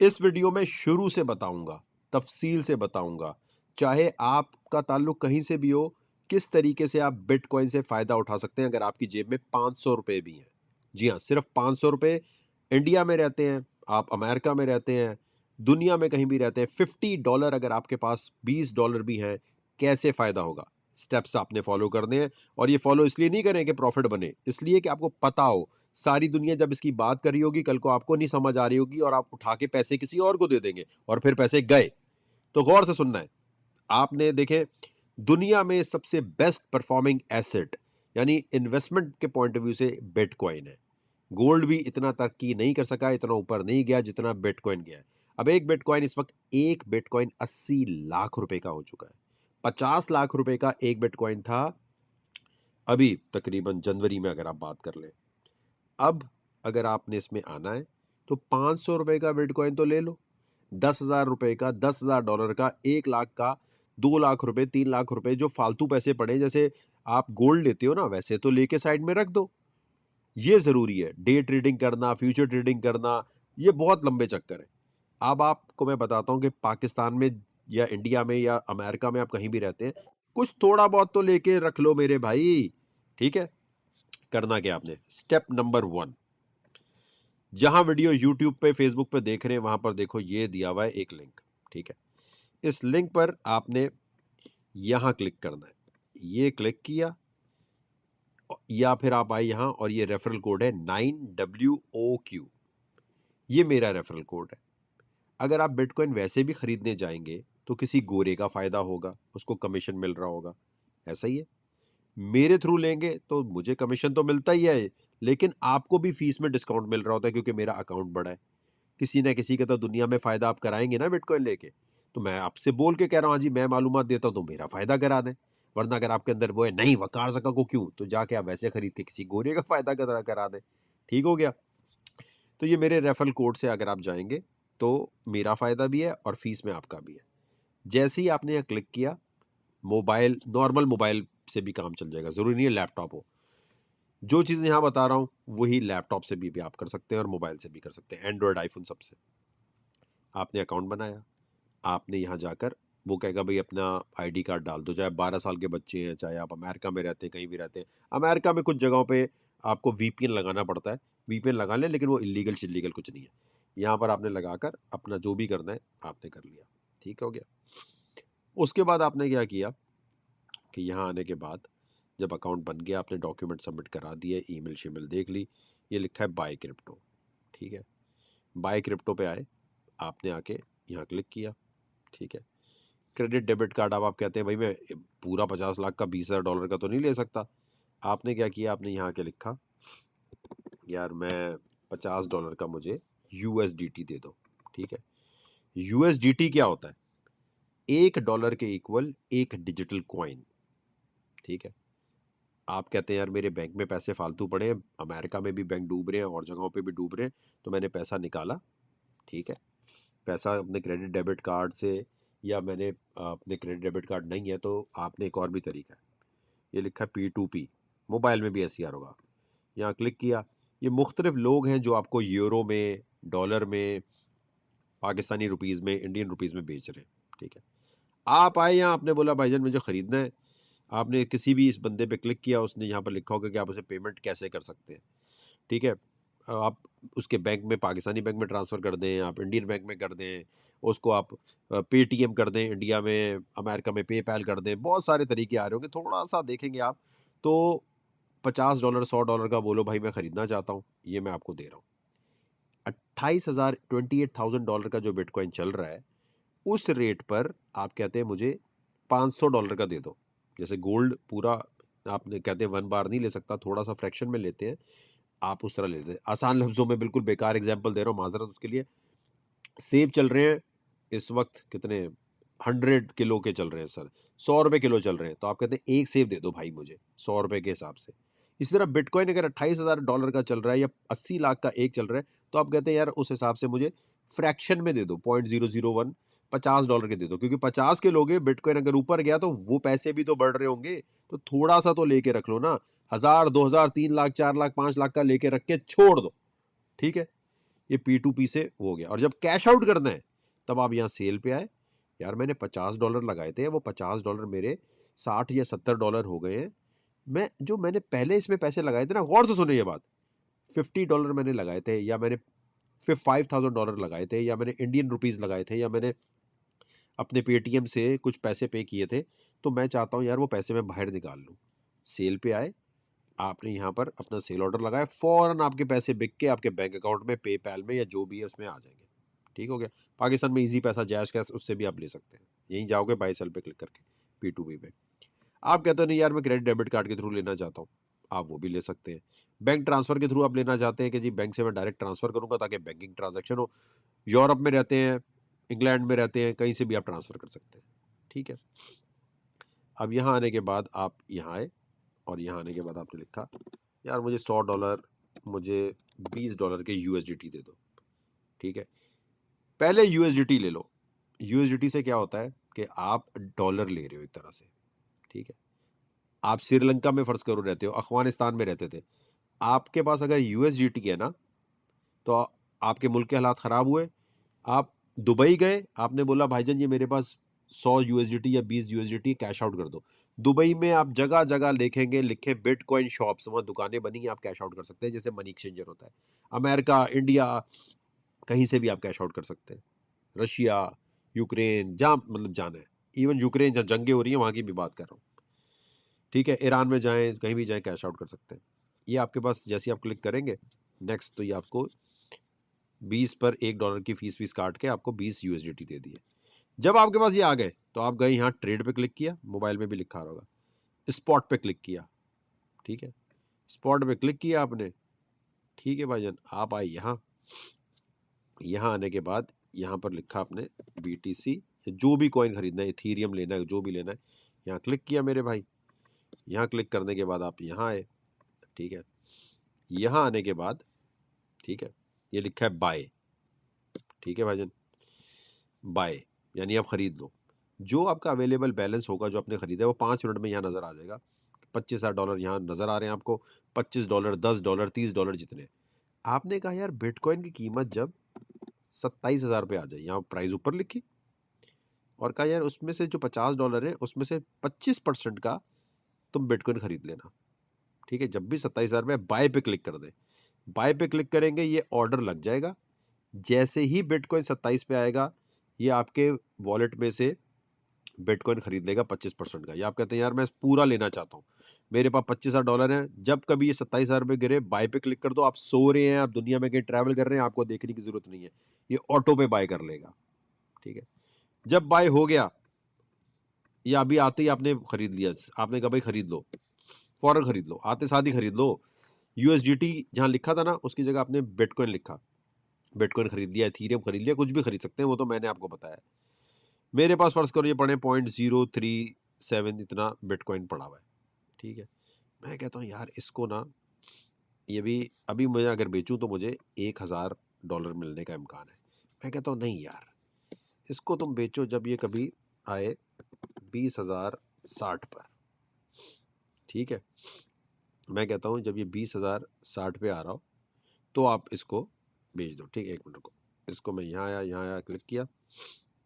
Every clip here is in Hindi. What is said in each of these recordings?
इस वीडियो में शुरू से बताऊंगा, तफसील से बताऊंगा, चाहे आपका ताल्लुक कहीं से भी हो, किस तरीके से आप बिटकॉइन से फ़ायदा उठा सकते हैं अगर आपकी जेब में 500 रुपये भी हैं। जी हाँ, सिर्फ 500 रुपये। इंडिया में रहते हैं, आप अमेरिका में रहते हैं, दुनिया में कहीं भी रहते हैं, $50 अगर आपके पास $20 भी हैं, कैसे फ़ायदा होगा? स्टेप्स आपने फॉलो करने हैं। और ये फॉलो इसलिए नहीं करें कि प्रॉफिट बने, इसलिए कि आपको पता हो सारी दुनिया जब इसकी बात कर रही होगी, कल को आपको नहीं समझ आ रही होगी और आप उठा के पैसे किसी और को दे देंगे और फिर पैसे गए। तो गौर से सुनना है। आपने देखे, दुनिया में सबसे बेस्ट परफॉर्मिंग एसेट यानी इन्वेस्टमेंट के पॉइंट ऑफ व्यू से बिटकॉइन है। गोल्ड भी इतना तरक्की नहीं कर सका, इतना ऊपर नहीं गया जितना बिटकॉइन गया है। अब एक बिटकॉइन इस वक्त, एक बिटकॉइन 80 लाख रुपए का हो चुका है। 50 लाख रुपए का एक बिटकॉइन था अभी तकरीबन जनवरी में, अगर आप बात कर लें। अब अगर आपने इसमें आना है तो 500 रुपए का बिटकॉइन तो ले लो, 10,000 रुपए का, $10,000 का, 1 लाख का, 2 लाख रुपए, 3 लाख रुपए जो फालतू पैसे पड़े, जैसे आप गोल्ड लेते हो ना, वैसे तो लेके साइड में रख दो। ये जरूरी है, डे ट्रेडिंग करना, फ्यूचर ट्रेडिंग करना, ये बहुत लंबे चक्कर है। अब आपको मैं बताता हूं कि पाकिस्तान में या इंडिया में या अमेरिका में, आप कहीं भी रहते हैं, कुछ थोड़ा बहुत तो लेके रख लो मेरे भाई। ठीक है, करना क्या आपने, स्टेप नंबर 1, जहां वीडियो यूट्यूब पे, फेसबुक पे देख रहे हैं, वहां पर देखो ये दिया हुआ है एक लिंक। ठीक है, इस लिंक पर आपने यहां क्लिक करना है। ये क्लिक किया या फिर आप आए यहां और ये रेफरल कोड है 9WOQ, ये मेरा रेफरल कोड है। अगर आप बिटकॉइन वैसे भी खरीदने जाएंगे तो किसी गोरे का फायदा होगा, उसको कमीशन मिल रहा होगा, ऐसा ही है। मेरे थ्रू लेंगे तो मुझे कमीशन तो मिलता ही है, लेकिन आपको भी फीस में डिस्काउंट मिल रहा होता है क्योंकि मेरा अकाउंट बड़ा है। किसी ना किसी का तो दुनिया में फायदा आप कराएंगे ना बिटकॉइन लेके। तो मैं आपसे बोल के कह रहा हूँ, हाँ जी मैं मालूमात देता हूँ तो मेरा फायदा करा दें। वरना अगर आपके अंदर वो है नहीं वकार सका को क्यों, तो जाके आप वैसे खरीद के किसी गोरे का फायदा करा दें। ठीक हो गया। तो ये मेरे रेफरल कोड से अगर आप जाएंगे तो मेरा फायदा भी है और फीस में आपका भी है। जैसे ही आपने यहाँ क्लिक किया, मोबाइल, नॉर्मल मोबाइल से भी काम चल जाएगा, जरूरी नहीं है लैपटॉप हो। जो चीज़ यहाँ बता रहा हूँ वही लैपटॉप से भी आप कर सकते हैं और मोबाइल से भी कर सकते हैं, एंड्रॉयड, आईफोन, सबसे। आपने अकाउंट बनाया, आपने यहाँ जाकर, वो कहेगा भाई अपना आईडी कार्ड डाल दो, चाहे 12 साल के बच्चे हैं, चाहे आप अमेरिका में रहते हैं, कहीं भी रहते हैं। अमेरिका में कुछ जगहों पे आपको वीपीएन लगाना पड़ता है, वीपीएन लगा लें, लेकिन वो इलीगल शिलीगल कुछ नहीं है। यहाँ पर आपने लगाकर अपना जो भी करना है आपने कर लिया। ठीक हो गया। उसके बाद आपने क्या किया कि यहाँ आने के बाद जब अकाउंट बन गया, आपने डॉक्यूमेंट सबमिट करा दिए, ईमेल शीमेल देख ली, ये लिखा है बाय क्रिप्टो। ठीक है, बाय क्रिप्टो पे आए, आपने आके यहाँ क्लिक किया। ठीक है, क्रेडिट डेबिट कार्ड, अब आप कहते हैं भाई मैं पूरा 50 लाख का, $20,000 का तो नहीं ले सकता। आपने क्या किया, आपने यहाँ के लिखा यार मैं $50 का मुझे USDT दे दो। ठीक है, USDT क्या होता है, $1 के इक्वल एक डिजिटल कॉइन। ठीक है, आप कहते हैं यार मेरे बैंक में पैसे फालतू पड़े हैं, अमेरिका में भी बैंक डूब रहे हैं और जगहों पे भी डूब रहे हैं, तो मैंने पैसा निकाला। ठीक है, पैसा अपने क्रेडिट डेबिट कार्ड से, या मैंने अपने क्रेडिट डेबिट कार्ड नहीं है तो आपने एक और भी तरीका है, ये लिखा है P2P, मोबाइल में भी SCR होगा। यहाँ क्लिक किया, ये मुख्तलिफ लोग हैं जो आपको यूरो में, डॉलर में, पाकिस्तानी रुपीज़ में, इंडियन रुपीज़ में बेच रहे हैं। ठीक है, आप आए यहाँ, आपने बोला भाईजान मुझे ख़रीदना है। आपने किसी भी इस बंदे पे क्लिक किया, उसने यहाँ पर लिखा होगा कि आप उसे पेमेंट कैसे कर सकते हैं। ठीक है, आप उसके बैंक में, पाकिस्तानी बैंक में ट्रांसफ़र कर दें, आप इंडियन बैंक में कर दें, उसको आप पेटीएम कर दें इंडिया में, अमेरिका में पेपैल कर दें, बहुत सारे तरीके आ रहे होंगे, थोड़ा सा देखेंगे आप तो। $50, $100 का बोलो भाई मैं ख़रीदना चाहता हूँ, ये मैं आपको दे रहा हूँ। 28,000, $28,000 का जो बिटकॉइन चल रहा है, उस रेट पर आप कहते हैं मुझे $500 का दे दो। जैसे गोल्ड पूरा आपने कहते हैं 1 बार नहीं ले सकता, थोड़ा सा फ्रैक्शन में लेते हैं, आप उस तरह लेते हैं। आसान लफ्ज़ों में बिल्कुल बेकार एग्जांपल दे रहा हूँ, माजरत उसके लिए। सेब चल रहे हैं इस वक्त कितने, 100 किलो के चल रहे हैं सर, $100 किलो चल रहे हैं, तो आप कहते हैं एक सेब दे दो भाई मुझे $100 के हिसाब से। इसी तरह बिटकॉइन अगर $28,000 का चल रहा है या 80 लाख का एक चल रहा है, तो आप कहते हैं यार उस हिसाब से मुझे फ्रैक्शन में दे दो, 0.001, $50 के दे दो, क्योंकि 50 के लोगे, बिटकॉइन अगर ऊपर गया तो वो पैसे भी तो बढ़ रहे होंगे, तो थोड़ा सा तो लेके रख लो ना। 1,000, 2,000, 3 लाख, 4 लाख, 5 लाख का लेके रख के छोड़ दो। ठीक है, ये P2P से हो गया। और जब कैश आउट करना है तब आप यहाँ सेल पे आए, यार मैंने $50 लगाए थे, वो $50 मेरे $60 या $70 हो गए हैं। मैंने पहले इसमें पैसे लगाए थे ना, गौर से सुने ये बात, $50 मैंने लगाए थे, या मैंने फिर $5000 लगाए थे, या मैंने इंडियन रुपीज़ लगाए थे, या मैंने अपने पेटीएम से कुछ पैसे पे किए थे, तो मैं चाहता हूँ यार वो पैसे मैं बाहर निकाल लूँ। सेल पे आए, आपने यहाँ पर अपना सेल ऑर्डर लगाया, फ़ौरन आपके पैसे बिक के आपके बैंक अकाउंट में, पेपैल में या जो भी है उसमें आ जाएंगे। ठीक हो गया। पाकिस्तान में इजी पैसा, जैश कैश, उससे भी आप ले सकते हैं। यहीं जाओगे बाय सेल पे क्लिक करके, P2P पे। आप कहते हो नहीं यार मैं क्रेडिट डेबिट कार्ड के थ्रू लेना चाहता हूँ, आप वो भी ले सकते हैं। बैंक ट्रांसफ़र के थ्रू आप लेना चाहते हैं कि जी बैंक से मैं डायरेक्ट ट्रांसफ़र करूँगा ताकि बैंकिंग ट्रांजैक्शन हो। यूरोप में रहते हैं, इंग्लैंड में रहते हैं, कहीं से भी आप ट्रांसफ़र कर सकते हैं। ठीक है। अब यहाँ आने के बाद आप यहाँ आए, और यहाँ आने के बाद आपने लिखा यार मुझे $100, मुझे $20 के USDT दे दो। ठीक है। पहले USDT ले लो। USDT से क्या होता है कि आप डॉलर ले रहे हो एक तरह से। ठीक है। आप श्रीलंका में फ़र्ज़ करो रहते हो, अफ़गानिस्तान में रहते थे, आपके पास अगर USDT है ना, तो आपके मुल्क के हालात ख़राब हुए, आप दुबई गए, आपने बोला भाईजान ये मेरे पास 100 USDT या 20 USDT कैश आउट कर दो। दुबई में आप जगह जगह देखेंगे लिखे बिटकॉइन शॉप्स, वहाँ दुकानें बनी हैं, आप कैश आउट कर सकते हैं, जैसे मनी एक्सचेंजर होता है। अमेरिका, इंडिया, कहीं से भी आप कैश आउट कर सकते हैं। रशिया, यूक्रेन, जहाँ मतलब जाना है, इवन यूक्रेन जहाँ जंगें हो रही हैं वहाँ की भी बात कर रहा हूँ। ठीक है। ईरान में जाएँ, कहीं भी जाएँ, कैश आउट कर सकते हैं। ये आपके पास जैसे ही आप क्लिक करेंगे नेक्स्ट, तो ये आपको 20 पर $1 की फ़ीस काट के आपको 20 USDT दे दिए। जब आपके पास ये आ गए तो आप गए यहाँ ट्रेड पे क्लिक किया, मोबाइल में भी लिखा होगा, स्पॉट पे क्लिक किया। ठीक है। स्पॉट पे क्लिक किया आपने। ठीक है भाईजान, आप आए यहाँ। यहाँ आने के बाद यहाँ पर लिखा आपने BTC, जो भी कॉइन खरीदना है, इथीरियम लेना है, जो भी लेना है, यहाँ क्लिक किया मेरे भाई। यहाँ क्लिक करने के बाद आप यहाँ आए। ठीक है। यहाँ आने के बाद, ठीक है, ये लिखा है बाय। ठीक है भाईजान, बाय यानी आप ख़रीद लो। जो आपका अवेलेबल बैलेंस होगा, जो आपने ख़रीदा है, वो 5 मिनट में यहाँ नज़र आ जाएगा। $25,000 यहाँ नज़र आ रहे हैं आपको, $25, $10, $30 जितने। आपने कहा यार बिटकॉइन की कीमत जब 27,000 पे आ जाए, यहाँ प्राइस ऊपर लिखी, और कहा यार उसमें से जो $50 है उसमें से 25% का तुम बिटकॉइन खरीद लेना। ठीक है। जब भी 27,000 पे बाय पे क्लिक कर दें, बाय पे क्लिक करेंगे, ये ऑर्डर लग जाएगा। जैसे ही बिटकॉइन 27 पे आएगा, ये आपके वॉलेट में से बिटकॉइन खरीद लेगा 25% का। या आप कहते हैं यार मैं पूरा लेना चाहता हूँ, मेरे पास $25,000 हैं, जब कभी ये 27,000 पे गिरे बाय पे क्लिक कर दो। आप सो रहे हैं, आप दुनिया में कहीं ट्रैवल कर रहे हैं, आपको देखने की ज़रूरत नहीं है, ये ऑटो पे बाय कर लेगा। ठीक है। जब बाय हो गया, या अभी आते ही आपने खरीद लिया, आपने कहा भाई खरीद लो, फ़ौरन खरीद लो, आते साथ ही खरीद लो। USDT जहाँ लिखा था ना, उसकी जगह आपने बिटकॉइन लिखा, बिटकॉइन खरीद लिया, इथीरियम खरीद लिया, कुछ भी खरीद सकते हैं, वो तो मैंने आपको बताया। मेरे पास फ़र्ज़ करो ये पड़े 0.037 इतना बिटकॉइन पड़ा हुआ है। ठीक है। मैं कहता हूँ यार इसको ना, ये भी अभी मैं अगर बेचूँ तो मुझे $1,000 मिलने का इम्कान है। मैं कहता हूँ नहीं यार, इसको तुम बेचो जब ये कभी आए 20,060 पर। ठीक है। मैं कहता हूँ जब ये 20,060 पे आ रहा हो तो आप इसको बेच दो। ठीक है, 1 मिनट रुको, इसको मैं यहाँ आया क्लिक किया।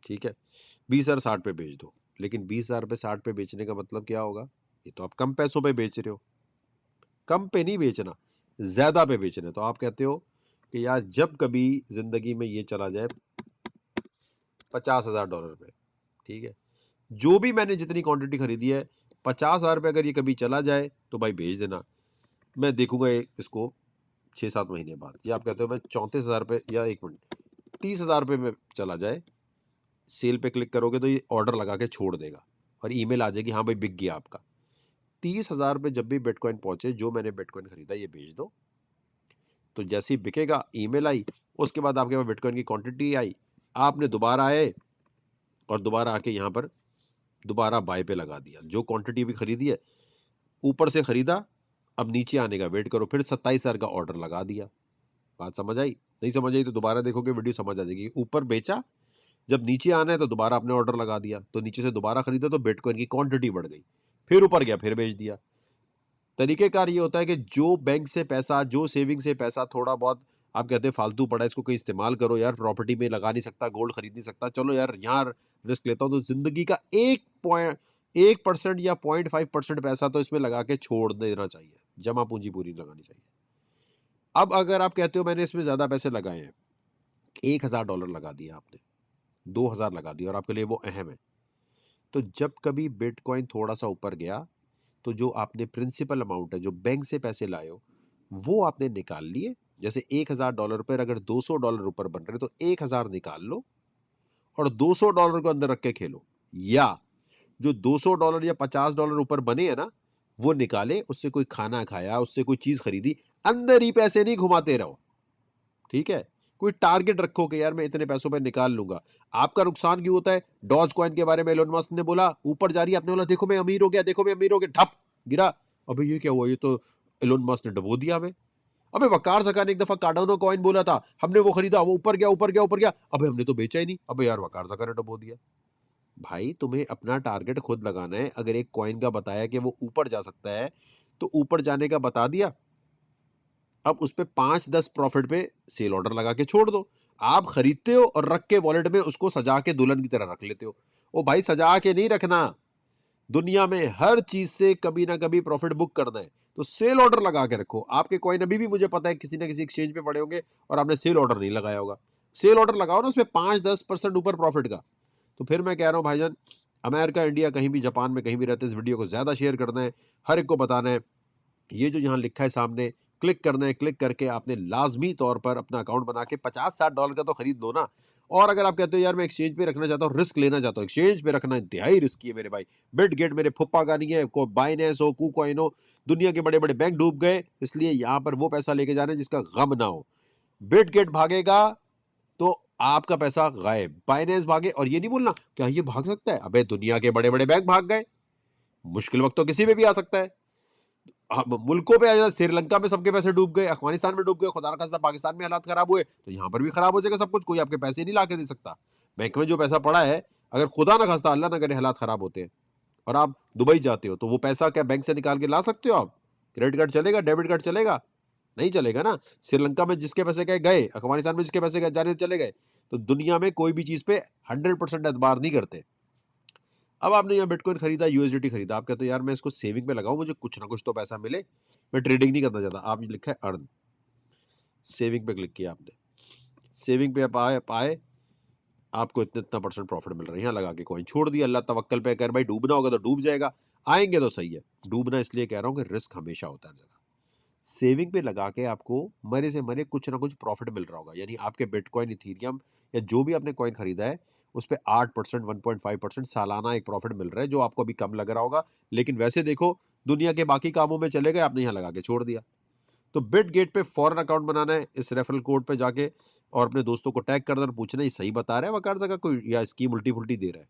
ठीक है। 20,060 पे बेच दो। लेकिन 20,000 पे 60 पे बेचने का मतलब क्या होगा? ये तो आप कम पैसों पे बेच रहे हो। कम पे नहीं बेचना, ज़्यादा पे बेचना है। तो आप कहते हो कि यार जब कभी ज़िंदगी में ये चला जाए $50,000 पे, ठीक है, जो भी मैंने जितनी क्वांटिटी खरीदी है, 50,000 पे अगर ये कभी चला जाए तो भाई बेच देना। मैं देखूंगा इसको 6-7 महीने बाद। या आप कहते हो मैं 34,000 पे, या 1 मिनट, 30,000 पे में चला जाए, सेल पे क्लिक करोगे तो ये ऑर्डर लगा के छोड़ देगा और ईमेल आ जाएगी हाँ भाई बिक गया आपका। 30,000 पे जब भी बिटकॉइन पहुंचे, जो मैंने बिटकॉइन खरीदा ये बेच दो। तो जैसे ही बिकेगा ईमेल आई, उसके बाद आपके पास बिटकॉइन की क्वांटिटी आई, आपने दोबारा आए और दोबारा आके यहाँ पर दोबारा बाय पे लगा दिया। जो क्वांटिटी भी खरीदी है, ऊपर से खरीदा, अब नीचे आने का वेट करो, फिर 27,000 का ऑर्डर लगा दिया। बात समझ आई? नहीं समझ आई तो दोबारा देखोगे वीडियो, समझ आ जाएगी। ऊपर बेचा, जब नीचे आना है तो दोबारा आपने ऑर्डर लगा दिया, तो नीचे से दोबारा खरीदा तो बिटकॉइन की क्वांटिटी बढ़ गई, फिर ऊपर गया, फिर बेच दिया। तरीकेकार ये होता है कि जो बैंक से पैसा, जो सेविंग से पैसा थोड़ा बहुत आप कहते हैं फालतू पड़ा है, इसको कहीं इस्तेमाल करो यार, प्रॉपर्टी में लगा नहीं सकता, गोल्ड खरीद नहीं सकता, चलो यार यहाँ रिस्क लेता हूँ। तो ज़िंदगी का 1% या 0.5% पैसा तो इसमें लगा के छोड़ देना चाहिए, जमा पूंजी पूरी लगानी चाहिए। अब अगर आप कहते हो मैंने इसमें ज़्यादा पैसे लगाए हैं, $1000 लगा दिया आपने, 2000 लगा दिया और आपके लिए वो अहम है, तो जब कभी बिटकॉइन थोड़ा सा ऊपर गया तो जो आपने प्रिंसिपल अमाउंट है, जो बैंक से पैसे लाए हो, वो आपने निकाल लिए। जैसे $1000 पर अगर $200 ऊपर बन रहे तो 1000 निकाल लो और $200 को अंदर रख के खेलो, या जो $200 या $50 ऊपर बने हैं ना, वो निकाले, उससे कोई खाना खाया, उससे कोई चीज खरीदी, अंदर ही पैसे नहीं घुमाते रहो, ठीक है। कोई टारगेट रखो कि यार मैं इतने पैसों पे निकाल लूंगा। आपका नुकसान क्यों होता है? डॉज कॉइन के बारे में एलोन मस्क ने बोला, ऊपर जा रही है, आपने बोला देखो मैं अमीर हो गया, देखो मैं अमीर हो गया, ठप गिरा। अबे ये क्या हुआ? ये तो एलोन मस्क ने डुबो दिया हमें। अबे वकार जका ने एक दफा कार्डानो कॉइन बोला था, हमने वो खरीदा, वो ऊपर गया ऊपर गया ऊपर गया, अबे हमने तो बेचा ही नहीं। अबे यार वकार जका ने डुबो दिया। भाई तुम्हें अपना टारगेट खुद लगाना है। अगर एक कॉइन का बताया कि वो ऊपर जा सकता है, तो ऊपर जाने का बता दिया, अब उस पे 5-10 प्रॉफिट पे सेल ऑर्डर लगा के छोड़ दो। आप खरीदते हो और रख के वॉलेट में उसको सजा के दुल्हन की तरह रख लेते हो। ओ भाई सजा के नहीं रखना, दुनिया में हर चीज से कभी ना कभी प्रॉफिट बुक करना है, तो सेल ऑर्डर लगा के रखो। आपके कॉइन अभी भी मुझे पता है किसी ना किसी एक्सचेंज पे पड़े होंगे और आपने सेल ऑर्डर नहीं लगाया होगा। सेल ऑर्डर लगाओ ना, उसमें 5-10% ऊपर प्रॉफिट का। तो फिर मैं कह रहा हूँ भाईजान, अमेरिका, इंडिया, कहीं भी, जापान में कहीं भी रहते हैं, इस वीडियो को ज्यादा शेयर करना है, हर एक को बताना है। ये जो यहाँ लिखा है सामने, क्लिक करना है, क्लिक करके आपने लाजमी तौर पर अपना अकाउंट बना के $50-60 का तो खरीद लो ना। और अगर आप कहते हो यार मैं एक्सचेंज पे रखना चाहता हूँ, रिस्क लेना चाहता हूँ, एक्सचेंज पे रखना इंतहाई रिस्की है मेरे भाई। बिटगेट मेरे फुप्पा का नहीं है, को बाइनेंस हो, कूकॉइन हो, दुनिया के बड़े बड़े बैंक डूब गए, इसलिए यहाँ पर वो पैसा लेके जाना है जिसका गम ना हो। बिटगेट भागेगा तो आपका पैसा गायब, बाइनेंस भागे, और ये नहीं बोलना क्या ये भाग सकता है, अबे दुनिया के बड़े बड़े बैंक भाग गए, मुश्किल वक्त तो किसी पे भी आ सकता है। मुल्कों पे आ जाए, श्रीलंका में सबके पैसे डूब गए, अफगानिस्तान में डूब गए, खुदा ना खास्ता पाकिस्तान में हालात खराब हुए, तो यहाँ पर भी खराब हो जाएगा सब कुछ। कोई आपके पैसे नहीं ला के दे सकता। बैंक में जो पैसा पड़ा है, अगर खुदा ना खास्ता अल्लाह ना करे हालात खराब होते हैं और आप दुबई जाते हो, तो वो पैसा क्या बैंक से निकाल के ला सकते हो आप? क्रेडिट कार्ड चलेगा? डेबिट कार्ड चलेगा? नहीं चलेगा ना। श्रीलंका में जिसके पैसे गए गए, अफगानिस्तान में जिसके पैसे गए जाने चले गए। तो दुनिया में कोई भी चीज पे 100% एतबार नहीं करते। अब आपने यहाँ बिटकॉइन खरीदा, यूएसडीटी खरीदा, आप कहते हो यार मैं इसको सेविंग पे लगाऊं, मुझे कुछ ना कुछ तो पैसा मिले, मैं ट्रेडिंग नहीं करना चाहता। आपने लिखा है अर्न, सेविंग पे क्लिक किया आपने, सेविंग पे आप आए, आपको इतना इतना % प्रॉफिट मिल रहा है, यहाँ लगा के कॉइन छोड़ दिया, अल्लाह तवक्कल पे कर, भाई डूबना होगा तो डूब जाएगा, आएंगे तो सही है। डूबना इसलिए कह रहा हूँ कि रिस्क हमेशा होता है जगह। सेविंग पे लगा के आपको मरे से मरे कुछ ना कुछ प्रॉफिट मिल रहा होगा, यानी आपके बिटकॉइन, इथीरियम या जो भी आपने कॉइन खरीदा है, उस पर 8%, 1.5% सालाना एक प्रॉफिट मिल रहा है, जो आपको अभी कम लग रहा होगा। लेकिन वैसे देखो, दुनिया के बाकी कामों में चले गए, आपने यहाँ लगा के छोड़ दिया। तो बिटगेट पे फॉरन अकाउंट बनाना है, इस रेफरल कोड पे जाके और अपने दोस्तों को टैग कर देना, पूछना ये सही बता रहा है वकार जगह कोई, या स्कीम उल्टी फुल्टी दे रहा है।